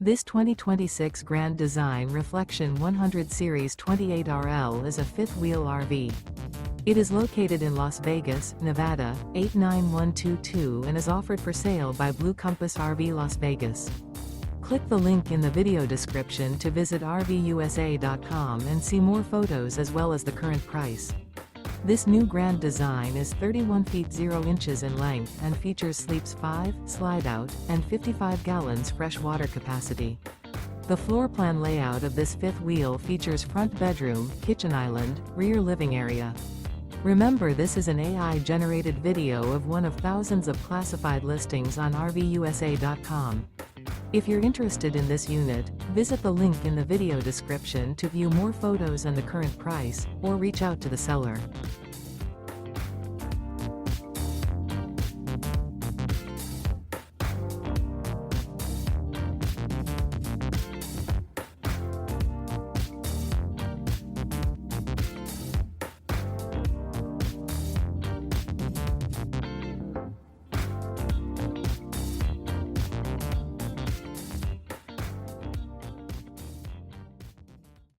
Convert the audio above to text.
This 2026 Grand Design Reflection 100 Series 28RL is a fifth-wheel RV. It is located in Las Vegas, Nevada, 89122 and is offered for sale by Blue Compass RV Las Vegas. Click the link in the video description to visit RVUSA.com and see more photos as well as the current price. This new Grand Design is 31 feet 0 inches in length and features sleeps 5, slide-out, and 55 gallons fresh water capacity. The floor plan layout of this fifth wheel features front bedroom, kitchen island, rear living area. Remember, this is an AI-generated video of one of thousands of classified listings on RVUSA.com. If you're interested in this unit, visit the link in the video description to view more photos and the current price, or reach out to the seller.